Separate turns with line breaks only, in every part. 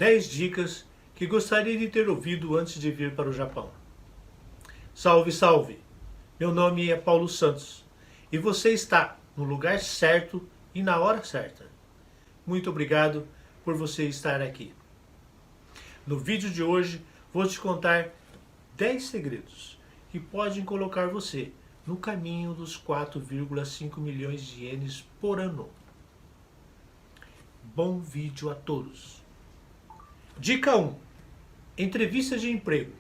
10 dicas que gostaria de ter ouvido antes de vir para o Japão. Salve, salve! Meu nome é Paulo Santos e você está no lugar certo e na hora certa. Muito obrigado por você estar aqui. No vídeo de hoje vou te contar 10 segredos que podem colocar você no caminho dos 4,5 milhões de ienes por ano. Bom vídeo a todos! Dica 1. Entrevista de emprego.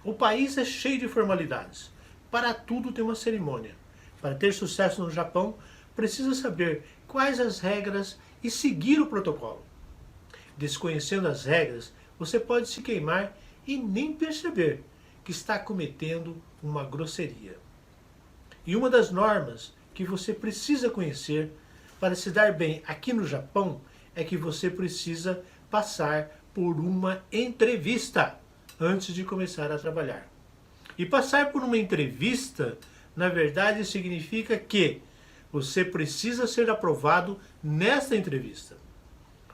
O país é cheio de formalidades. Para tudo tem uma cerimônia. Para ter sucesso no Japão, precisa saber quais as regras e seguir o protocolo. Desconhecendo as regras, você pode se queimar e nem perceber que está cometendo uma grosseria. E uma das normas que você precisa conhecer para se dar bem aqui no Japão é que você precisa passar por uma entrevista antes de começar a trabalhar. E passar por uma entrevista, na verdade, significa que você precisa ser aprovado nesta entrevista.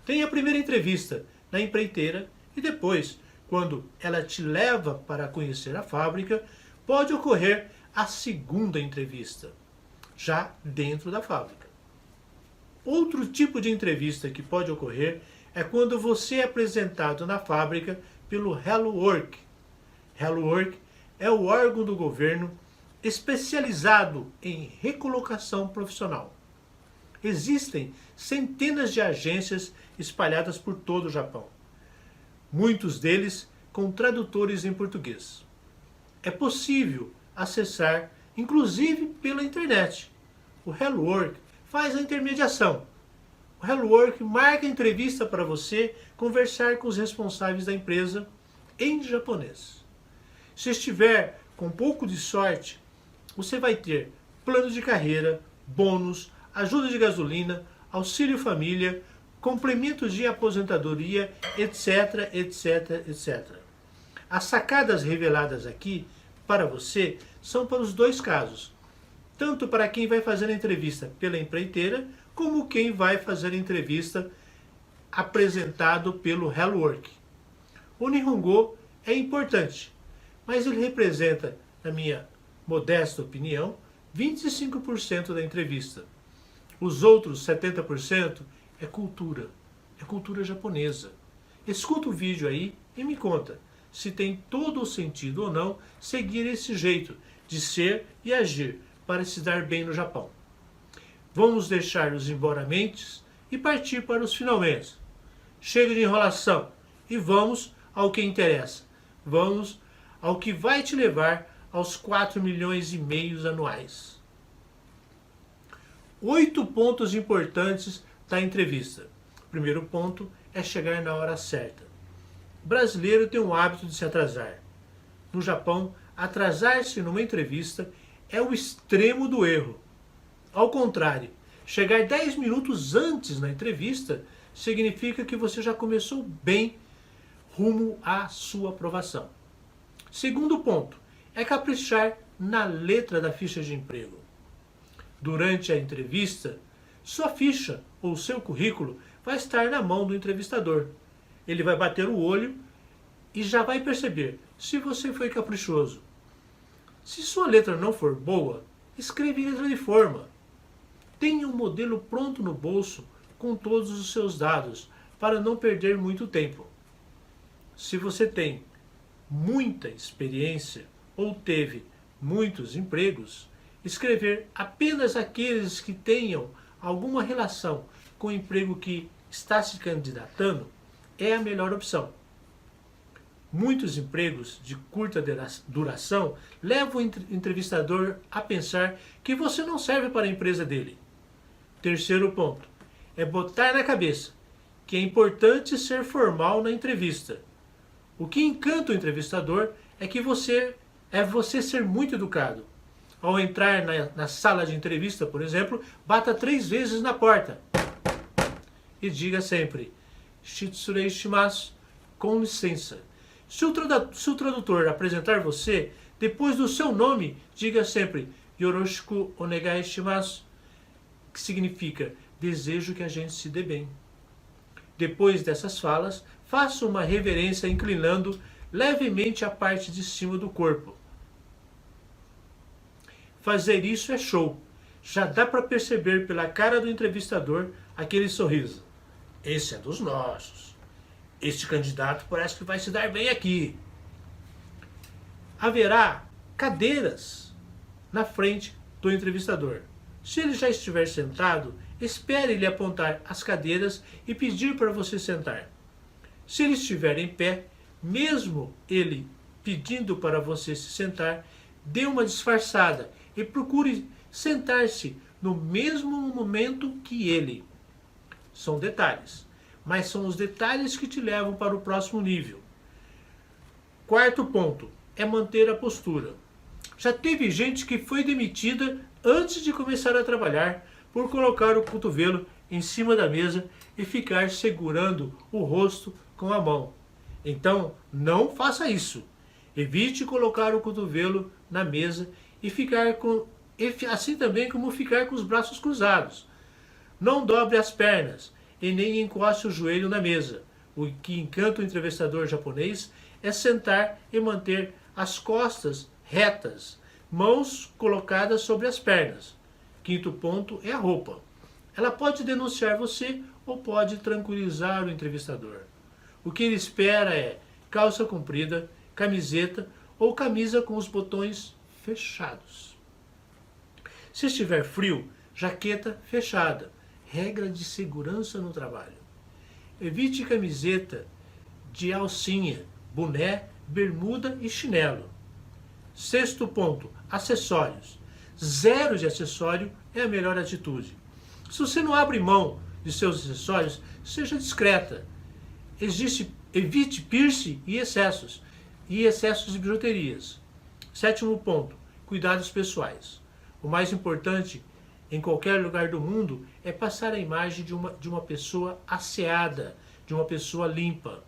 Tem a primeira entrevista na empreiteira e depois, quando ela te leva para conhecer a fábrica, pode ocorrer a segunda entrevista, já dentro da fábrica. Outro tipo de entrevista que pode ocorrer é quando você é apresentado na fábrica pelo Hello Work. Hello Work é o órgão do governo especializado em recolocação profissional. Existem centenas de agências espalhadas por todo o Japão. Muitos deles com tradutores em português. É possível acessar, inclusive pela internet. O Hello Work faz a intermediação. O Hello Work marca a entrevista para você conversar com os responsáveis da empresa em japonês. Se estiver com um pouco de sorte, você vai ter plano de carreira, bônus, ajuda de gasolina, auxílio família, complementos de aposentadoria, etc, etc, etc. As sacadas reveladas aqui para você são para os dois casos, tanto para quem vai fazer a entrevista pela empreiteira, como quem vai fazer a entrevista apresentado pelo Hello Work. O Nihongo é importante, mas ele representa, na minha modesta opinião, 25% da entrevista. Os outros 70% é cultura japonesa. Escuta o vídeo aí e me conta se tem todo o sentido ou não seguir esse jeito de ser e agir para se dar bem no Japão. Vamos deixar os emboramentes e partir para os finalmente. Chega de enrolação e vamos ao que interessa. Vamos ao que vai te levar aos 4 milhões e meio anuais. 8 pontos importantes da entrevista. O primeiro ponto é chegar na hora certa. O brasileiro tem o hábito de se atrasar. No Japão, atrasar-se numa entrevista é o extremo do erro. Ao contrário, chegar 10 minutos antes na entrevista significa que você já começou bem rumo à sua aprovação. Segundo ponto é caprichar na letra da ficha de emprego. Durante a entrevista, sua ficha ou seu currículo vai estar na mão do entrevistador. Ele vai bater o olho e já vai perceber se você foi caprichoso. Se sua letra não for boa, escreva em letra de forma. Tenha um modelo pronto no bolso com todos os seus dados para não perder muito tempo. Se você tem muita experiência ou teve muitos empregos, escrever apenas aqueles que tenham alguma relação com o emprego que está se candidatando é a melhor opção. Muitos empregos de curta duração levam o entrevistador a pensar que você não serve para a empresa dele. Terceiro ponto é botar na cabeça que é importante ser formal na entrevista. O que encanta o entrevistador é que você ser muito educado. Ao entrar na sala de entrevista, por exemplo, bata 3 vezes na porta e diga sempre "Shitsurei shimasu", com licença. Se o tradutor apresentar você, depois do seu nome, diga sempre "Yoroshiku onegai shimasu", que significa desejo que a gente se dê bem. Depois dessas falas, faça uma reverência inclinando levemente a parte de cima do corpo. Fazer isso é show. Já dá para perceber pela cara do entrevistador aquele sorriso. Esse é dos nossos. Este candidato parece que vai se dar bem aqui. Haverá cadeiras na frente do entrevistador. Se ele já estiver sentado, espere ele apontar as cadeiras e pedir para você sentar. Se ele estiver em pé, mesmo ele pedindo para você se sentar, dê uma disfarçada e procure sentar-se no mesmo momento que ele. São detalhes, mas são os detalhes que te levam para o próximo nível. Quarto ponto é manter a postura. Já teve gente que foi demitida antes de começar a trabalhar por colocar o cotovelo em cima da mesa e ficar segurando o rosto com a mão. Então, não faça isso. Evite colocar o cotovelo na mesa e ficar assim também como ficar com os braços cruzados. Não dobre as pernas e nem encoste o joelho na mesa. O que encanta o entrevistador japonês é sentar e manter as costas retas, mãos colocadas sobre as pernas. Quinto ponto é a roupa. Ela pode denunciar você ou pode tranquilizar o entrevistador. O que ele espera é calça comprida, camiseta ou camisa com os botões fechados. Se estiver frio, jaqueta fechada. Regra de segurança no trabalho. Evite camiseta de alcinha, boné, bermuda e chinelo. Sexto ponto, acessórios. Zero de acessório é a melhor atitude. Se você não abre mão de seus acessórios, seja discreta. Evite piercing e excessos de bijuterias. Sétimo ponto, cuidados pessoais. O mais importante em qualquer lugar do mundo é passar a imagem de uma pessoa asseada, de uma pessoa limpa.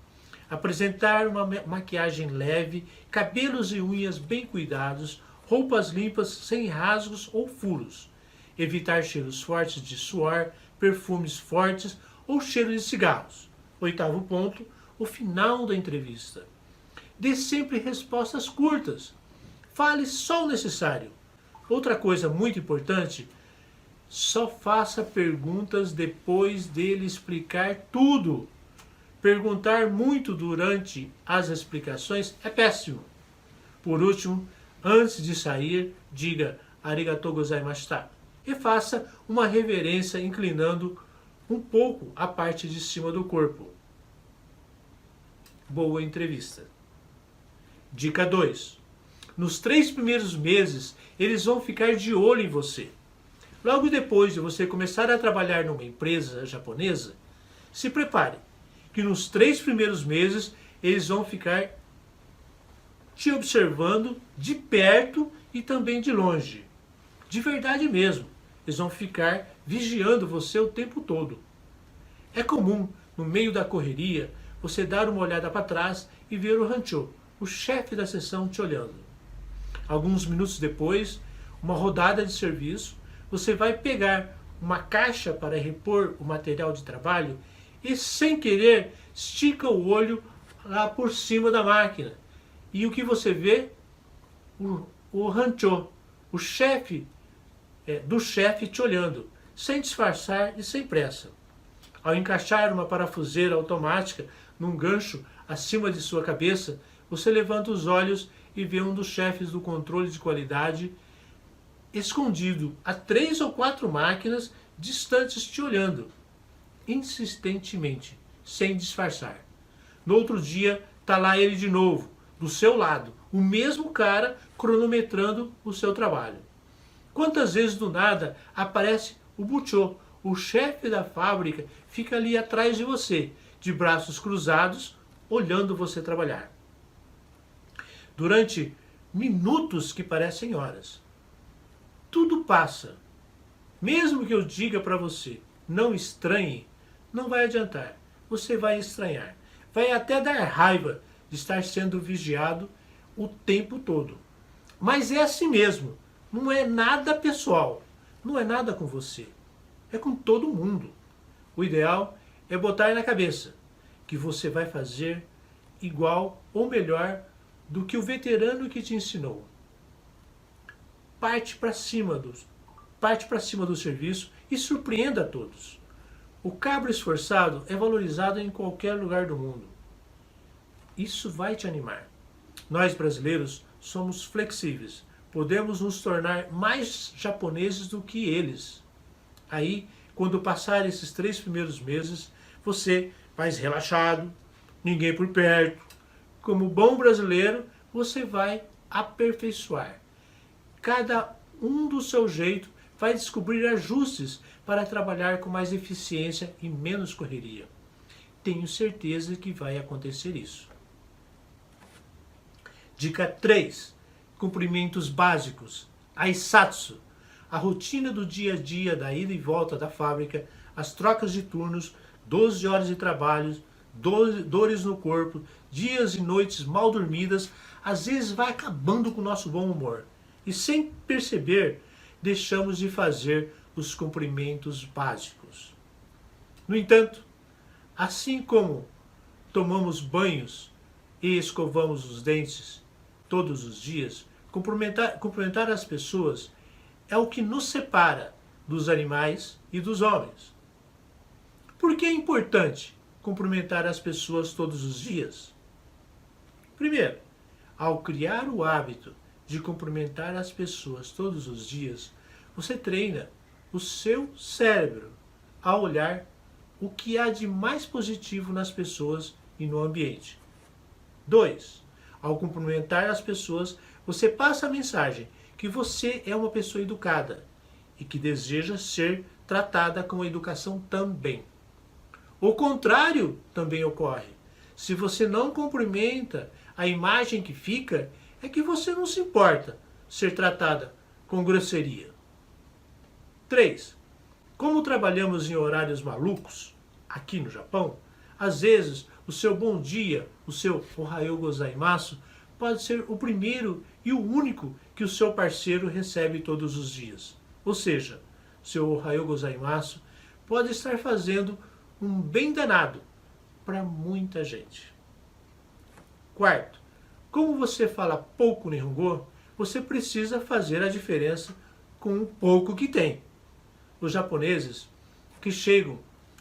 Apresentar uma maquiagem leve, cabelos e unhas bem cuidados, roupas limpas sem rasgos ou furos. Evitar cheiros fortes de suor, perfumes fortes ou cheiro de cigarros. Oitavo ponto, o final da entrevista. Dê sempre respostas curtas. Fale só o necessário. Outra coisa muito importante, só faça perguntas depois dele explicar tudo. Perguntar muito durante as explicações é péssimo. Por último, antes de sair, diga arigatou gozaimashita e faça uma reverência inclinando um pouco a parte de cima do corpo. Boa entrevista. Dica 2. Nos 3 primeiros meses, eles vão ficar de olho em você. Logo depois de você começar a trabalhar numa empresa japonesa, se prepare, que nos 3 primeiros meses eles vão ficar te observando de perto e também de longe. De verdade mesmo, eles vão ficar vigiando você o tempo todo. É comum, no meio da correria, você dar uma olhada para trás e ver o Hancho, o chefe da seção, te olhando. Alguns minutos depois, uma rodada de serviço, você vai pegar uma caixa para repor o material de trabalho e, sem querer, estica o olho lá por cima da máquina. E o que você vê? O Hancho, o chefe do chefe te olhando, sem disfarçar e sem pressa. Ao encaixar uma parafuseira automática num gancho acima de sua cabeça, você levanta os olhos e vê um dos chefes do controle de qualidade escondido a 3 ou 4 máquinas distantes te olhando, insistentemente, sem disfarçar. No outro dia, está lá ele de novo, do seu lado, o mesmo cara cronometrando o seu trabalho. Quantas vezes do nada aparece o Bucho, o chefe da fábrica, fica ali atrás de você, de braços cruzados, olhando você trabalhar. Durante minutos que parecem horas. Tudo passa. Mesmo que eu diga para você, não estranhe, não vai adiantar. Você vai estranhar. Vai até dar raiva de estar sendo vigiado o tempo todo. Mas é assim mesmo. Não é nada pessoal. Não é nada com você. É com todo mundo. O ideal é botar na cabeça que você vai fazer igual ou melhor do que o veterano que te ensinou. Parte para cima do serviço e surpreenda a todos. O cabra esforçado é valorizado em qualquer lugar do mundo. Isso vai te animar. Nós brasileiros somos flexíveis. Podemos nos tornar mais japoneses do que eles. Aí, quando passar esses 3 primeiros meses, você mais relaxado, ninguém por perto. Como bom brasileiro, você vai aperfeiçoar. Cada um do seu jeito vai descobrir ajustes para trabalhar com mais eficiência e menos correria. Tenho certeza que vai acontecer isso. Dica 3. Cumprimentos básicos. Aisatsu. A rotina do dia a dia da ida e volta da fábrica, as trocas de turnos, 12 horas de trabalho, dores no corpo, dias e noites mal dormidas, às vezes vai acabando com o nosso bom humor. E sem perceber, deixamos de fazer os cumprimentos básicos. No entanto, assim como tomamos banhos e escovamos os dentes todos os dias, cumprimentar as pessoas é o que nos separa dos animais e dos homens. Por que é importante cumprimentar as pessoas todos os dias? Primeiro, ao criar o hábito de cumprimentar as pessoas todos os dias, você treina o seu cérebro a olhar o que há de mais positivo nas pessoas e no ambiente. 2. Ao cumprimentar as pessoas, você passa a mensagem que você é uma pessoa educada e que deseja ser tratada com educação também. O contrário também ocorre. Se você não cumprimenta, a imagem que fica é que você não se importa ser tratada com grosseria. 3. Como trabalhamos em horários malucos, aqui no Japão, às vezes o seu bom dia, o seu Ohayou gozaimasu, pode ser o primeiro e o único que o seu parceiro recebe todos os dias. Ou seja, seu Ohayou gozaimasu pode estar fazendo um bem danado para muita gente. 4. Como você fala pouco Nihongo, você precisa fazer a diferença com o pouco que tem. Os japoneses que chegam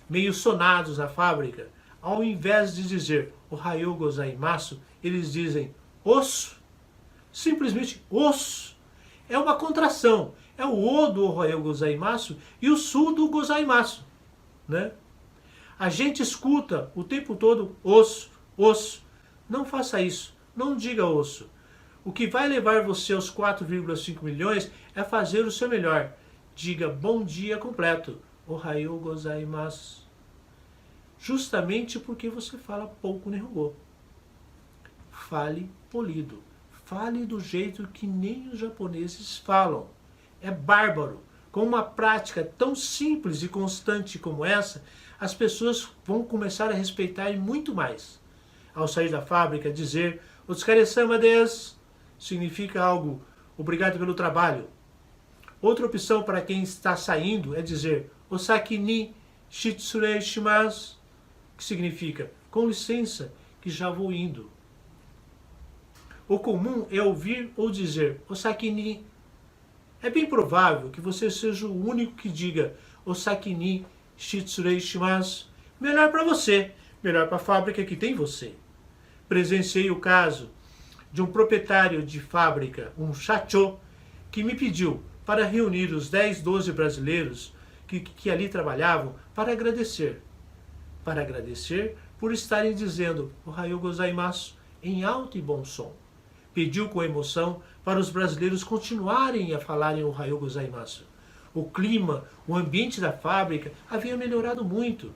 meio sonados à fábrica, ao invés de dizer Ohayou gozaimasu, eles dizem osso. Simplesmente osso. É uma contração. É o o do Ohayou gozaimasu e o su do gozaimasu, né? A gente escuta o tempo todo osso, osso. Não faça isso. Não diga osso. O que vai levar você aos 4,5 milhões é fazer o seu melhor. Diga bom dia completo. Ohayou gozaimasu. Justamente porque você fala pouco Nihongo. Fale polido. Fale do jeito que nem os japoneses falam. É bárbaro. Com uma prática tão simples e constante como essa, as pessoas vão começar a respeitar muito mais. Ao sair da fábrica, dizer Otsukaresama desu significa algo, obrigado pelo trabalho. Outra opção para quem está saindo é dizer Osaki ni shitsurei shimasu, que significa com licença, que já vou indo. O comum é ouvir ou dizer Osaki ni. É bem provável que você seja o único que diga Osaki ni shitsurei shimasu. Melhor para você, melhor para a fábrica que tem você. Presenciei o caso de um proprietário de fábrica, um shacho, que me pediu para reunir os 10, 12 brasileiros que ali trabalhavam para agradecer. Para agradecer por estarem dizendo Ohayou gozaimasu em alto e bom som. Pediu com emoção para os brasileiros continuarem a falarem Ohayou gozaimasu. O clima, o ambiente da fábrica havia melhorado muito.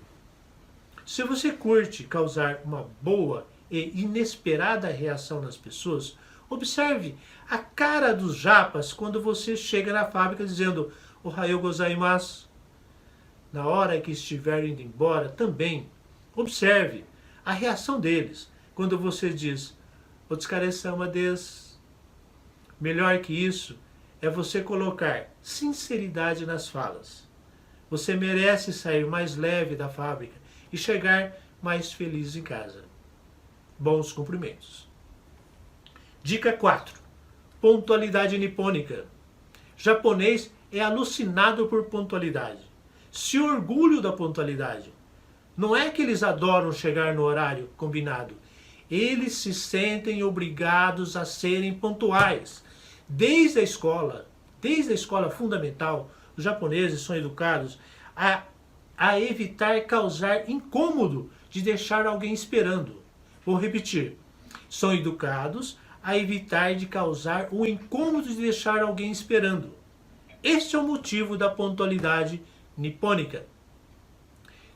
Se você curte causar uma boa e inesperada reação nas pessoas, observe a cara dos japas quando você chega na fábrica dizendo Ohayou gozaimasu. Na hora que estiver indo embora, também observe a reação deles quando você diz Otsukaresama desu. Melhor que isso é você colocar sinceridade nas falas. Você merece sair mais leve da fábrica e chegar mais felizes em casa. Bons cumprimentos. Dica 4. Pontualidade nipônica. Japonês é alucinado por pontualidade. Se orgulham da pontualidade. Não é que eles adoram chegar no horário combinado. Eles se sentem obrigados a serem pontuais. Desde a escola fundamental, os japoneses são educados a evitar causar incômodo de deixar alguém esperando. Vou repetir. São educados a evitar de causar o incômodo de deixar alguém esperando. Este é o motivo da pontualidade nipônica.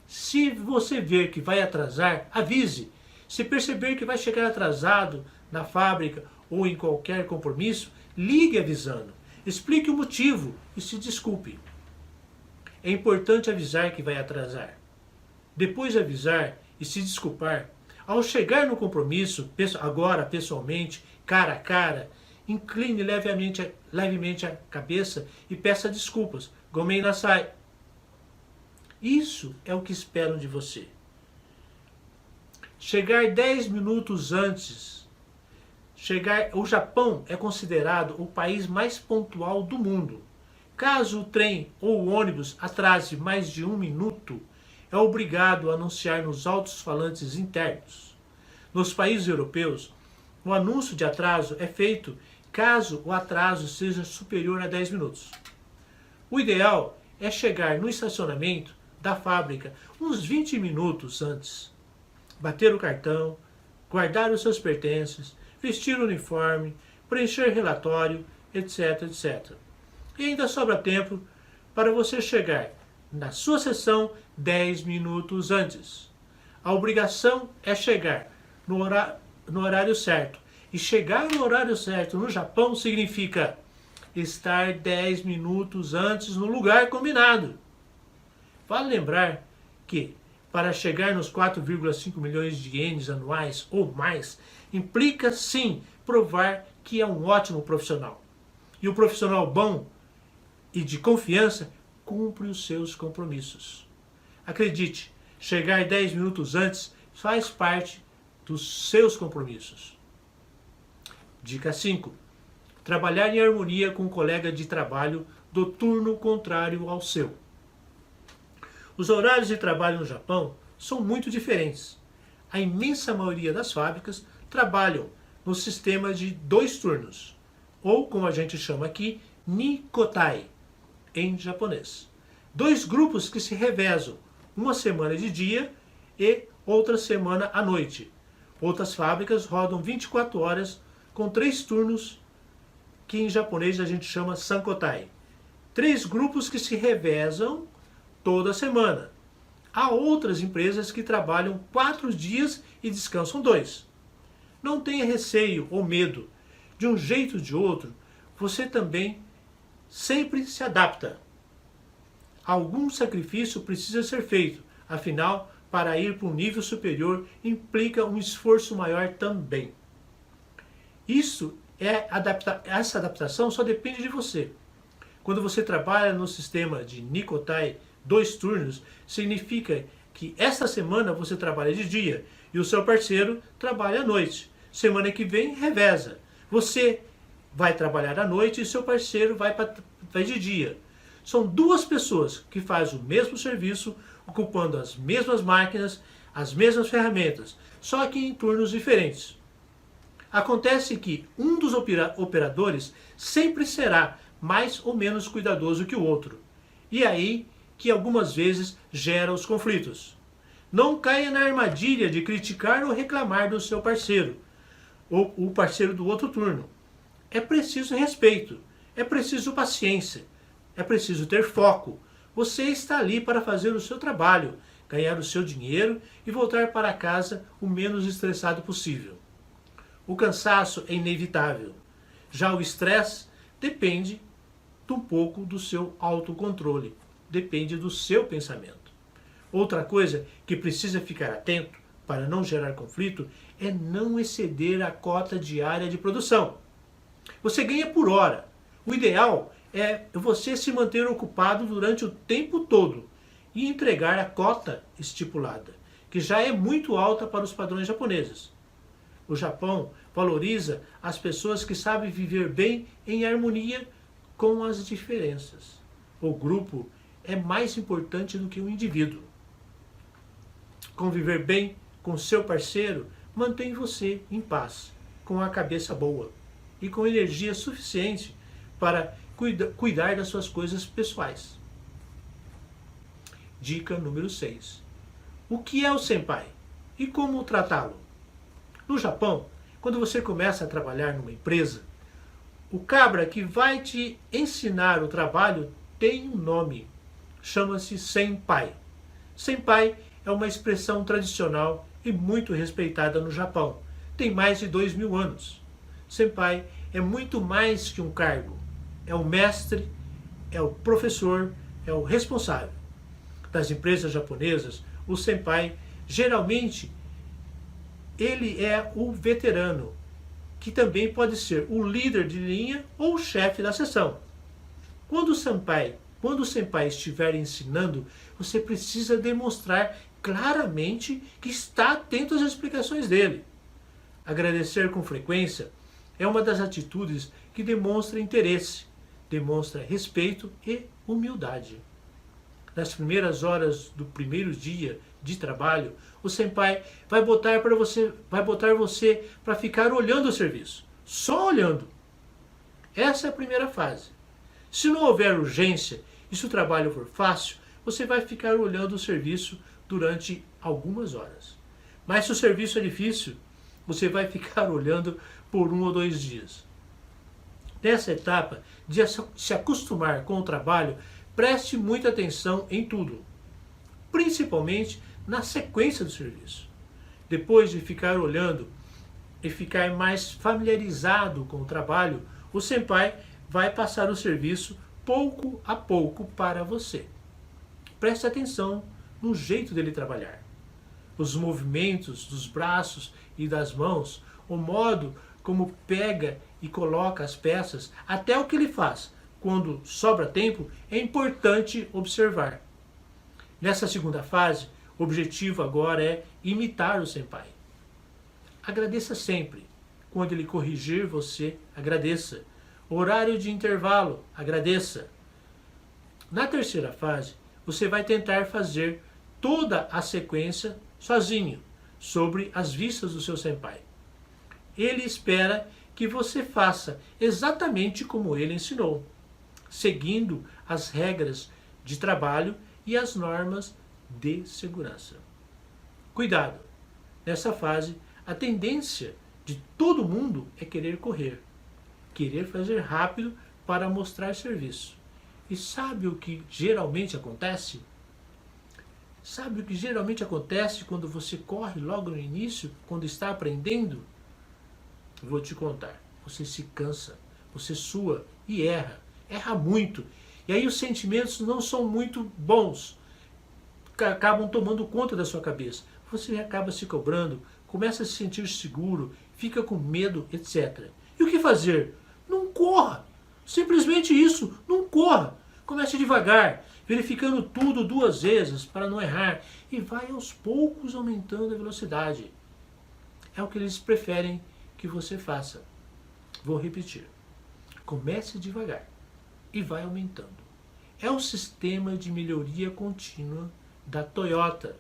Se você ver que vai atrasar, avise. Se perceber que vai chegar atrasado na fábrica ou em qualquer compromisso, ligue avisando. Explique o motivo e se desculpe. É importante avisar que vai atrasar. Depois de avisar e se desculpar, ao chegar no compromisso, agora pessoalmente, cara a cara, incline levemente a cabeça e peça desculpas. Gomen nasai. Isso é o que esperam de você. Chegar 10 minutos antes. O Japão é considerado o país mais pontual do mundo. Caso o trem ou o ônibus atrase mais de 1 minuto, é obrigado a anunciar nos altos-falantes internos. Nos países europeus, o anúncio de atraso é feito caso o atraso seja superior a 10 minutos. O ideal é chegar no estacionamento da fábrica uns 20 minutos antes. Bater o cartão, guardar os seus pertences, vestir o uniforme, preencher relatório, etc, etc. E ainda sobra tempo para você chegar na sua sessão 10 minutos antes. A obrigação é chegar no horário certo. E chegar no horário certo no Japão significa estar 10 minutos antes no lugar combinado. Vale lembrar que, para chegar nos 4,5 milhões de ienes anuais ou mais, implica sim provar que é um ótimo profissional. E o profissional bom e de confiança cumpre os seus compromissos. Acredite, chegar 10 minutos antes faz parte dos seus compromissos. Dica 5. Trabalhar em harmonia com um colega de trabalho do turno contrário ao seu. Os horários de trabalho no Japão são muito diferentes. A imensa maioria das fábricas trabalham no sistema de 2 turnos, ou como a gente chama aqui, Nikotai, em japonês. 2 grupos que se revezam, uma semana de dia e outra semana à noite. Outras fábricas rodam 24 horas com 3 turnos, que em japonês a gente chama Sankotai. 3 grupos que se revezam toda semana. Há outras empresas que trabalham 4 dias e descansam 2. Não tenha receio ou medo. De um jeito ou de outro, você também sempre se adapta. Algum sacrifício precisa ser feito. Afinal, para ir para um nível superior implica um esforço maior também. Essa adaptação só depende de você. Quando você trabalha no sistema de Nikotai, 2 turnos, significa que esta semana você trabalha de dia e o seu parceiro trabalha à noite. Semana que vem, reveza. Você vai trabalhar à noite e seu parceiro vai de dia. São 2 pessoas que fazem o mesmo serviço, ocupando as mesmas máquinas, as mesmas ferramentas, só que em turnos diferentes. Acontece que um dos operadores sempre será mais ou menos cuidadoso que o outro. E aí que algumas vezes gera os conflitos. Não caia na armadilha de criticar ou reclamar do seu parceiro, ou o parceiro do outro turno. É preciso respeito, é preciso paciência, é preciso ter foco. Você está ali para fazer o seu trabalho, ganhar o seu dinheiro e voltar para casa o menos estressado possível. O cansaço é inevitável. Já o estresse depende um pouco do seu autocontrole, depende do seu pensamento. Outra coisa que precisa ficar atento para não gerar conflito é não exceder a cota diária de produção. Você ganha por hora. O ideal é você se manter ocupado durante o tempo todo e entregar a cota estipulada, que já é muito alta para os padrões japoneses. O Japão valoriza as pessoas que sabem viver bem em harmonia com as diferenças. O grupo é mais importante do que o indivíduo. Conviver bem com seu parceiro mantém você em paz, com a cabeça boa e com energia suficiente para cuidar das suas coisas pessoais. Dica número 6. O que é o senpai e como tratá-lo? No Japão, quando você começa a trabalhar numa empresa, o cabra que vai te ensinar o trabalho tem um nome. Chama-se senpai. Senpai é uma expressão tradicional e muito respeitada no Japão. Tem mais de 2000 anos. Senpai é muito mais que um cargo. É o mestre, é o professor, é o responsável. Das empresas japonesas, o senpai geralmente ele é o veterano, que também pode ser o líder de linha ou o chefe da seção. Quando o senpai estiver ensinando, você precisa demonstrar claramente que está atento às explicações dele. Agradecer com frequência é uma das atitudes que demonstra interesse, demonstra respeito e humildade. Nas primeiras horas do primeiro dia de trabalho, o senpai vai botar você para ficar olhando o serviço, só olhando. Essa é a primeira fase. Se não houver urgência e se o trabalho for fácil, você vai ficar olhando o serviço durante algumas horas. Mas se o serviço é difícil, você vai ficar olhando por 1 ou 2 dias. Nessa etapa de se acostumar com o trabalho, preste muita atenção em tudo, principalmente na sequência do serviço. Depois de ficar olhando e ficar mais familiarizado com o trabalho, o senpai vai passar o serviço pouco a pouco para você. Preste atenção no jeito dele trabalhar. Os movimentos dos braços e das mãos, o modo como pega e coloca as peças, até o que ele faz quando sobra tempo, é importante observar. Nessa segunda fase, o objetivo agora é imitar o senpai. Agradeça sempre. Quando ele corrigir você, agradeça. Horário de intervalo, agradeça. Na terceira fase, você vai tentar fazer toda a sequência sozinho, sobre as vistas do seu senpai. Ele espera que você faça exatamente como ele ensinou, seguindo as regras de trabalho e as normas de segurança. Cuidado! Nessa fase, a tendência de todo mundo é querer correr, querer fazer rápido para mostrar serviço. E sabe o que geralmente acontece? Sabe o que geralmente acontece quando você corre logo no início, quando está aprendendo? Vou te contar. Você se cansa, você sua e erra. Erra muito. E aí os sentimentos não são muito bons. Acabam tomando conta da sua cabeça. Você acaba se cobrando, começa a se sentir seguro, fica com medo, etc. E o que fazer? Não corra. Simplesmente isso. Não corra. Comece devagar, verificando tudo 2 vezes para não errar. E vai aos poucos aumentando a velocidade. É o que eles preferem que você faça. Vou repetir. Comece devagar e vai aumentando. É o sistema de melhoria contínua da Toyota.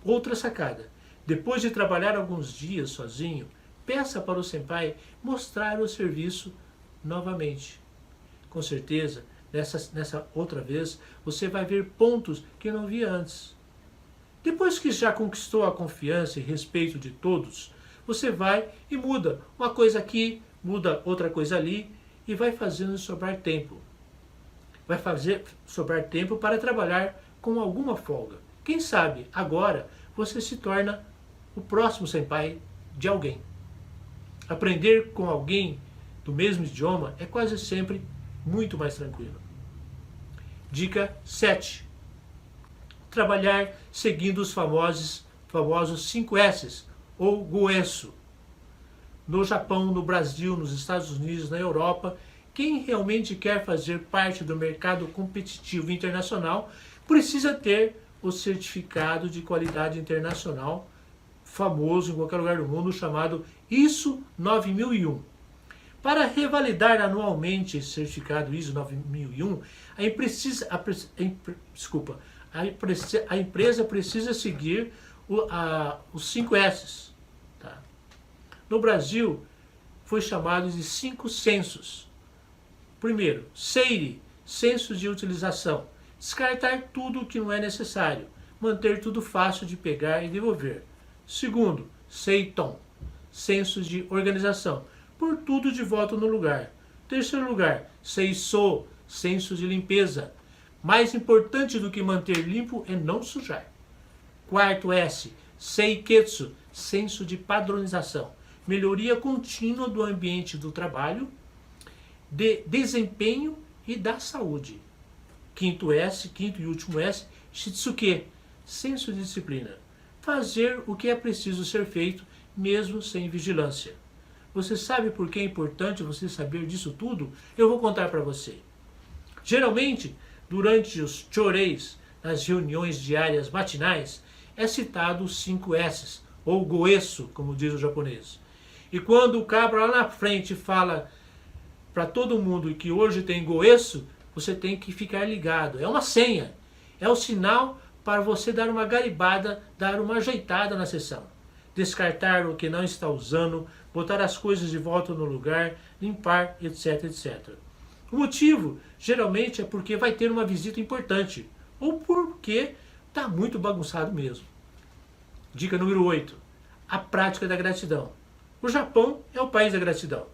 Outra sacada. Depois de trabalhar alguns dias sozinho, peça para o senpai mostrar o serviço novamente. Com certeza, nessa outra vez, você vai ver pontos que não via antes. Depois que já conquistou a confiança e respeito de todos, você vai e muda uma coisa aqui, muda outra coisa ali e vai fazendo sobrar tempo. Vai fazer sobrar tempo para trabalhar com alguma folga. Quem sabe agora você se torna o próximo senpai de alguém. Aprender com alguém do mesmo idioma é quase sempre muito mais tranquilo. Dica 7. Trabalhar seguindo os famosos 5 S's ou Goensu. No Japão, no Brasil, nos Estados Unidos, na Europa, quem realmente quer fazer parte do mercado competitivo internacional precisa ter o certificado de qualidade internacional, famoso em qualquer lugar do mundo, chamado ISO 9001. Para revalidar anualmente esse certificado ISO 9001, a empresa precisa seguir os 5 S's. Tá? No Brasil, foi chamado de 5 censos. Primeiro, SEIRE, senso de utilização. Descartar tudo o que não é necessário. Manter tudo fácil de pegar e devolver. Segundo, SEITON, senso de organização. Pôr tudo de volta no lugar. Terceiro lugar, SEISO, senso de limpeza. Mais importante do que manter limpo é não sujar. Quarto S, SEIKETSU, senso de padronização. Melhoria contínua do ambiente do trabalho, de desempenho e da saúde. Quinto e último S, Shitsuke, senso de disciplina. Fazer o que é preciso ser feito, mesmo sem vigilância. Você sabe por que é importante você saber disso tudo? Eu vou contar para você. Geralmente, durante os choreis, nas reuniões diárias matinais, é citado os 5 S's, ou goesu, como diz o japonês. E quando o cabra lá na frente fala para todo mundo que hoje tem goesu, você tem que ficar ligado. É uma senha, é o sinal para você dar uma garibada, dar uma ajeitada na sessão. Descartar o que não está usando, botar as coisas de volta no lugar, limpar, etc, etc. O motivo, geralmente, é porque vai ter uma visita importante, ou porque está muito bagunçado mesmo. Dica número 8. A prática da gratidão. O Japão é o país da gratidão.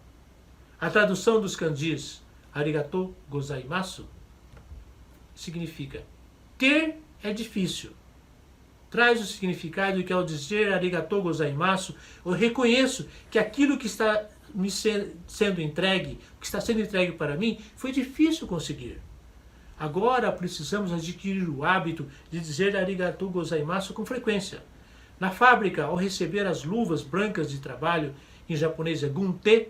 A tradução dos kanjis arigatou gozaimasu significa ter é difícil. Traz o significado que ao dizer arigatou gozaimasu, eu reconheço que aquilo que está me sendo entregue, o que está sendo entregue para mim, foi difícil conseguir. Agora precisamos adquirir o hábito de dizer arigatou gozaimasu com frequência. Na fábrica, ao receber as luvas brancas de trabalho, em japonês é gunte,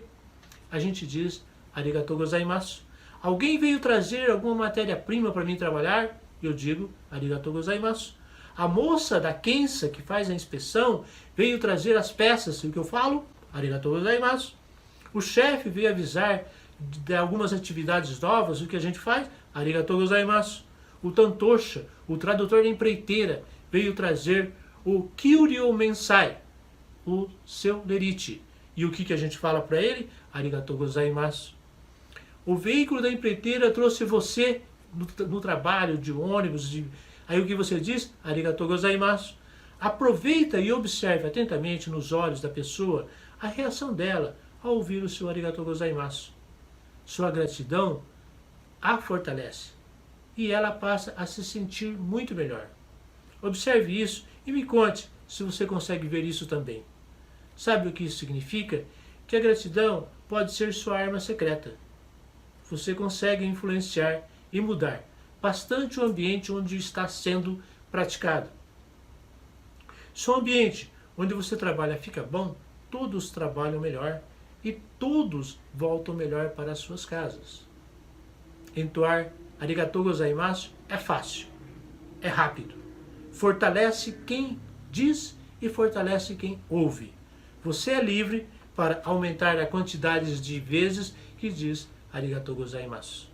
a gente diz arigatou gozaimasu. Alguém veio trazer alguma matéria-prima para mim trabalhar? Eu digo arigatou gozaimasu. A moça da Kensa, que faz a inspeção, veio trazer as peças, e o que eu falo? Arigatou gozaimasu. O chefe veio avisar de algumas atividades novas, o que a gente faz? Arigatou gozaimasu. O Tantosha, o tradutor da empreiteira, veio trazer o Kyuryo Mensai, o seu lerite. E o que a gente fala para ele? Arigatou gozaimasu. O veículo da empreiteira trouxe você no trabalho, de ônibus, aí o que você diz? Arigatou gozaimasu. Aproveita e observe atentamente nos olhos da pessoa a reação dela ao ouvir o seu arigatou gozaimasu. Sua gratidão a fortalece e ela passa a se sentir muito melhor. Observe isso e me conte se você consegue ver isso também. Sabe o que isso significa? Que a gratidão pode ser sua arma secreta. Você consegue influenciar e mudar bastante o ambiente onde está sendo praticado. Se o ambiente onde você trabalha fica bom, todos trabalham melhor e todos voltam melhor para as suas casas. Entoar arigatou gozaimasu é fácil, é rápido. Fortalece quem diz e fortalece quem ouve. Você é livre para aumentar a quantidade de vezes que diz arigatou gozaimasu.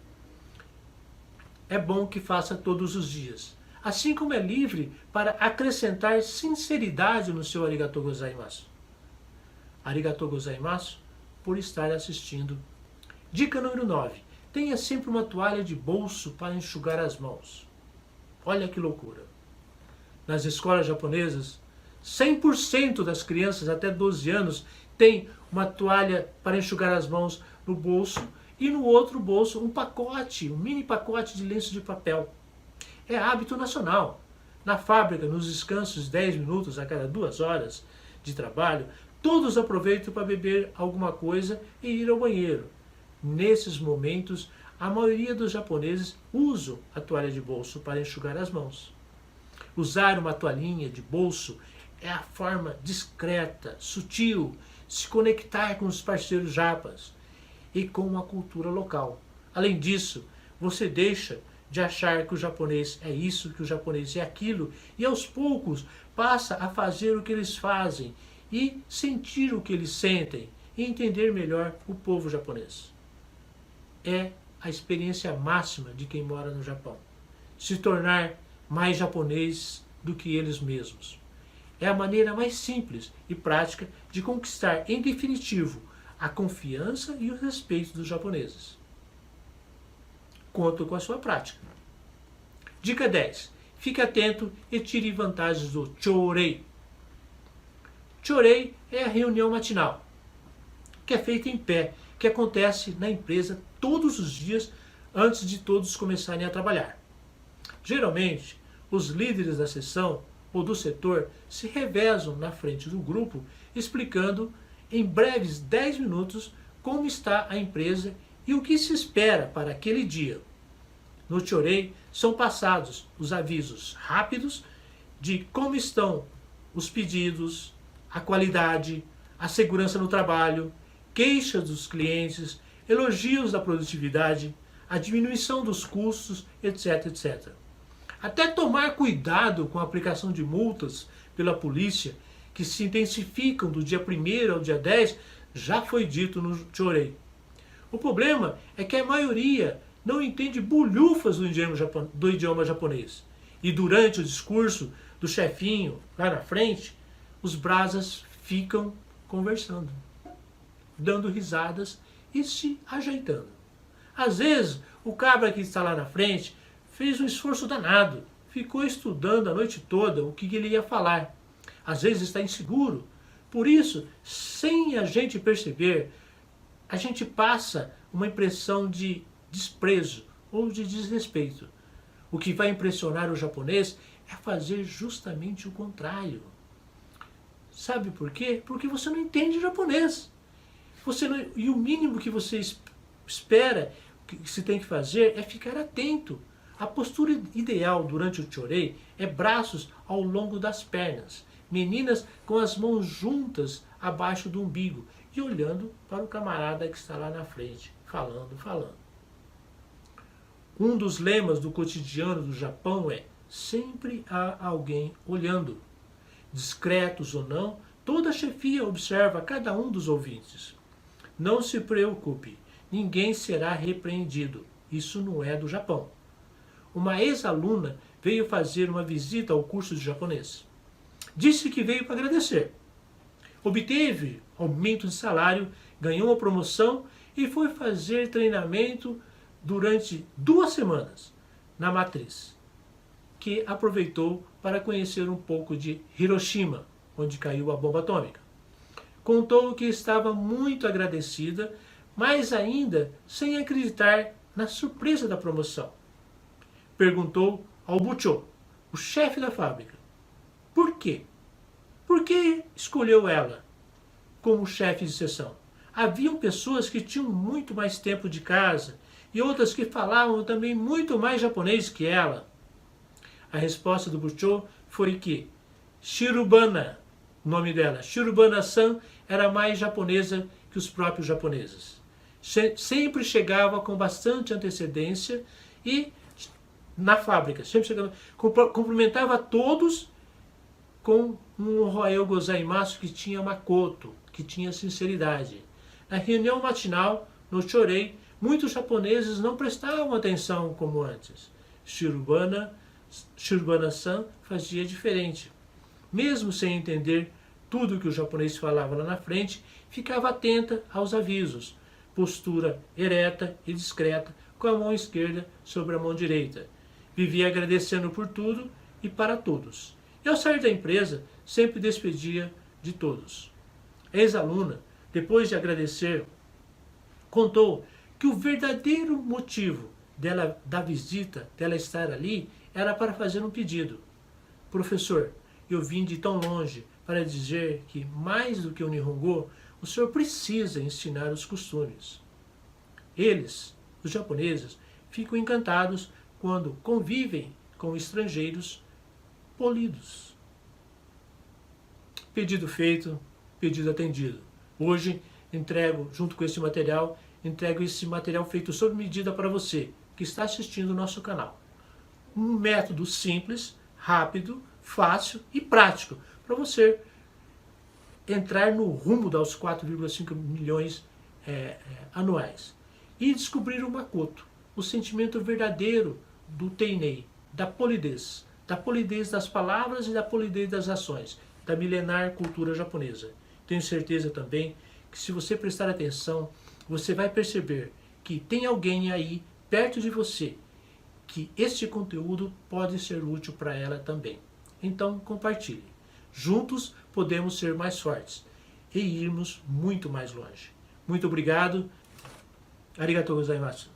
É bom que faça todos os dias. Assim como é livre para acrescentar sinceridade no seu arigatou gozaimasu. Arigatou gozaimasu por estar assistindo. Dica número 9. Tenha sempre uma toalha de bolso para enxugar as mãos. Olha que loucura. Nas escolas japonesas, 100% das crianças até 12 anos têm uma toalha para enxugar as mãos no bolso e no outro bolso um pacote, um mini pacote de lenço de papel. É hábito nacional. Na fábrica, nos descansos de 10 minutos a cada 2 horas de trabalho, todos aproveitam para beber alguma coisa e ir ao banheiro. Nesses momentos, a maioria dos japoneses usam a toalha de bolso para enxugar as mãos. Usar uma toalhinha de bolso é a forma discreta, sutil, de se conectar com os parceiros japas e com a cultura local. Além disso, você deixa de achar que o japonês é isso, que o japonês é aquilo, e aos poucos passa a fazer o que eles fazem e sentir o que eles sentem e entender melhor o povo japonês. É a experiência máxima de quem mora no Japão. Se tornar mais japonês do que eles mesmos. É a maneira mais simples e prática de conquistar, em definitivo, a confiança e o respeito dos japoneses. Conto com a sua prática. Dica 10. Fique atento e tire vantagens do chorei. Chorei é a reunião matinal, que é feita em pé, que acontece na empresa todos os dias antes de todos começarem a trabalhar. Geralmente, os líderes da seção ou do setor se revezam na frente do grupo, explicando em breves 10 minutos como está a empresa e o que se espera para aquele dia. No chorei são passados os avisos rápidos de como estão os pedidos, a qualidade, a segurança no trabalho, queixas dos clientes, elogios da produtividade, a diminuição dos custos, etc, etc. Até tomar cuidado com a aplicação de multas pela polícia, que se intensificam do dia 1º ao dia 10, já foi dito no chorei. O problema é que a maioria não entende bulhufas do idioma japonês. E durante o discurso do chefinho, lá na frente, os brasas ficam conversando, dando risadas e se ajeitando. Às vezes, o cabra que está lá na frente fez um esforço danado, ficou estudando a noite toda o que ele ia falar. Às vezes está inseguro. Por isso, sem a gente perceber, a gente passa uma impressão de desprezo ou de desrespeito. O que vai impressionar o japonês é fazer justamente o contrário. Sabe por quê? Porque você não entende japonês. E o mínimo que você espera, que se tem que fazer, é ficar atento. A postura ideal durante o chorei é braços ao longo das pernas. Meninas com as mãos juntas abaixo do umbigo e olhando para o camarada que está lá na frente, falando. Um dos lemas do cotidiano do Japão é: sempre há alguém olhando. Discretos ou não, toda a chefia observa cada um dos ouvintes. Não se preocupe, ninguém será repreendido. Isso não é do Japão. Uma ex-aluna veio fazer uma visita ao curso de japonês. Disse que veio para agradecer. Obteve aumento de salário, ganhou uma promoção e foi fazer treinamento durante 2 semanas na matriz, que aproveitou para conhecer um pouco de Hiroshima, onde caiu a bomba atômica. Contou que estava muito agradecida, mas ainda sem acreditar na surpresa da promoção. Perguntou ao Bucho, o chefe da fábrica, por quê? Por que escolheu ela como chefe de seção? Haviam pessoas que tinham muito mais tempo de casa e outras que falavam também muito mais japonês que ela. A resposta do Bucho foi que Shirubana, o nome dela, Shirubana-san, era mais japonesa que os próprios japoneses. Sempre chegava com bastante antecedência e na fábrica, sempre chegava, cumprimentava todos com um Ohayou gozaimasu que tinha makoto, que tinha sinceridade. Na reunião matinal, no chorei, muitos japoneses não prestavam atenção como antes. Shirubana-san fazia diferente. Mesmo sem entender tudo que o japonês falava lá na frente, ficava atenta aos avisos. Postura ereta e discreta, com a mão esquerda sobre a mão direita. Vivia agradecendo por tudo e para todos. E ao sair da empresa, sempre despedia de todos. A ex-aluna, depois de agradecer, contou que o verdadeiro motivo da visita, dela estar ali, era para fazer um pedido. Professor, eu vim de tão longe para dizer que, mais do que o Nihongo, o senhor precisa ensinar os costumes. Eles, os japoneses, ficam encantados quando convivem com estrangeiros polidos. Pedido feito, pedido atendido. Hoje, junto com esse material feito sob medida para você, que está assistindo o nosso canal. um método simples, rápido, fácil e prático para você entrar no rumo dos 4,5 milhões anuais. E descobrir o Makoto, o sentimento verdadeiro do Teinei, da polidez das palavras e da polidez das ações, da milenar cultura japonesa. Tenho certeza também que se você prestar atenção, você vai perceber que tem alguém aí perto de você, que este conteúdo pode ser útil para ela também. Então compartilhe. Juntos podemos ser mais fortes e irmos muito mais longe. Muito obrigado. Arigatou gozaimasu.